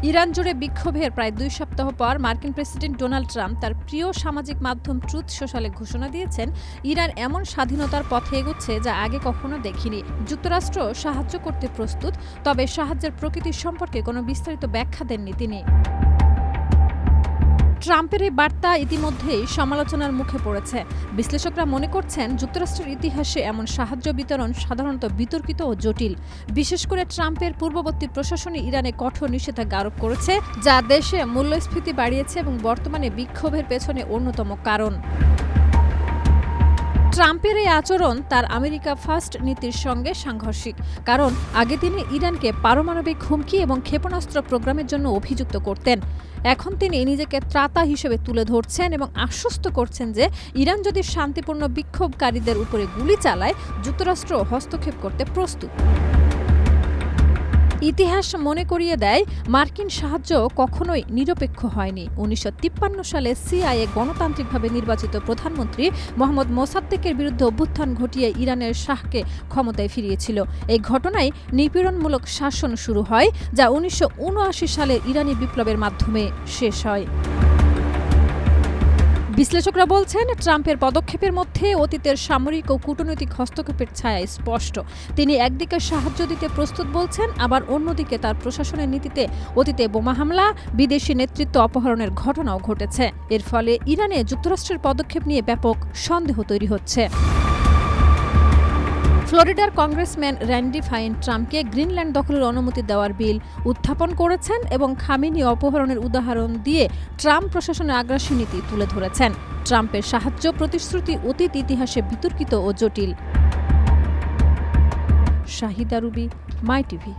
Iran জুড়ে বিক্ষোভের প্রায় ২ সপ্তাহ পর মার্কিন প্রেসিডেন্ট ডোনাল্ড ট্রাম্প তার প্রিয় সামাজিক মাধ্যম ট্রুথ সোশ্যালে ঘোষণা দিয়েছেন, ইরান এমন স্বাধীনতার পথে এগোচ্ছে যা আগে কখনো দেখিনি। যুক্তরাষ্ট্র সাহায্য করতে প্রস্তুত, তবে সাহায্যের প্রকৃতি সম্পর্কে কোনো বিস্তারিত ব্যাখ্যা দেননি তিনি। ট্রাম্পের এই বার্তা ইতিমধ্যেই সমালোচনার মুখে পড়েছে। বিশ্লেষকরা মনে করছেন, যুক্তরাষ্ট্রের ইতিহাসে এমন সাহায্য বিতরণ সাধারণত বিতর্কিত ও জটিল। বিশেষ করে ট্রাম্পের পূর্ববর্তী প্রশাসনই ইরানে কঠোর নিষেধাজ্ঞা আরোপ করেছে, যা দেশে মূল্যস্ফীতি বাড়িয়েছে এবং বর্তমানে বিক্ষোভের পেছনে অন্যতম কারণ। ট্রাম্পের এই আচরণ তার আমেরিকা ফার্স্ট নীতির সঙ্গে সাংঘর্ষিক, কারণ আগে তিনি ইরানকে পারমাণবিক হুমকি এবং ক্ষেপণাস্ত্র প্রোগ্রামের জন্য অভিযুক্ত করতেন। এখন তিনি নিজেকে ত্রাতা হিসেবে তুলে ধরছেন এবং আশ্বস্ত করছেন যে ইরান যদি শান্তিপূর্ণ বিক্ষোভকারীদের উপরে গুলি চালায়, যুক্তরাষ্ট্র হস্তক্ষেপ করতে প্রস্তুত। ইতিহাস মনে করিয়ে দেয়, মার্কিন সাহায্য কখনোই নিরপেক্ষ হয়নি। ১৯৫৩ সালে সিআইএ গণতান্ত্রিকভাবে নির্বাচিত প্রধানমন্ত্রী মোহাম্মদ মোসাদ্দেকের বিরুদ্ধে অভ্যুত্থান ঘটিয়ে ইরানের শাহকে ক্ষমতায় ফিরিয়েছিল। এই ঘটনায় নিপীড়নমূলক শাসন শুরু হয়, যা ১৯৭৯ সালের ইরানি বিপ্লবের মাধ্যমে শেষ হয়। বিশ্লেষকরা বলছেন, ট্রাম্পের পদক্ষেপের মধ্যে অতীতের সামরিক ও কূটনৈতিক হস্তক্ষেপের ছায়া স্পষ্ট। তিনি একদিকে সাহায্য দিতে প্রস্তুত বলছেন, আবার অন্যদিকে তার প্রশাসনের নীতিতে অতীতে বোমা হামলা, বিদেশি নেতৃত্ব অপহরণের ঘটনাও ঘটেছে। এর ফলে ইরানে যুক্তরাষ্ট্রের পদক্ষেপ নিয়ে ব্যাপক সন্দেহ তৈরি হচ্ছে। ফ্লোরিডার কংগ্রেসম্যান র্যান্ডি ফাইন ট্রাম্পকে গ্রিনল্যান্ড দখলের অনুমতি দেওয়ার বিল উত্থাপন করেছেন এবং খামেনি অপহরণের উদাহরণ দিয়ে ট্রাম্প প্রশাসনের আগ্রাসী নীতি তুলে ধরেছেন। ট্রাম্পের সাহায্য প্রতিশ্রুতি অতীত ইতিহাসে বিতর্কিত ও জটিল। শাহিদা রুবি, মাই টিভি।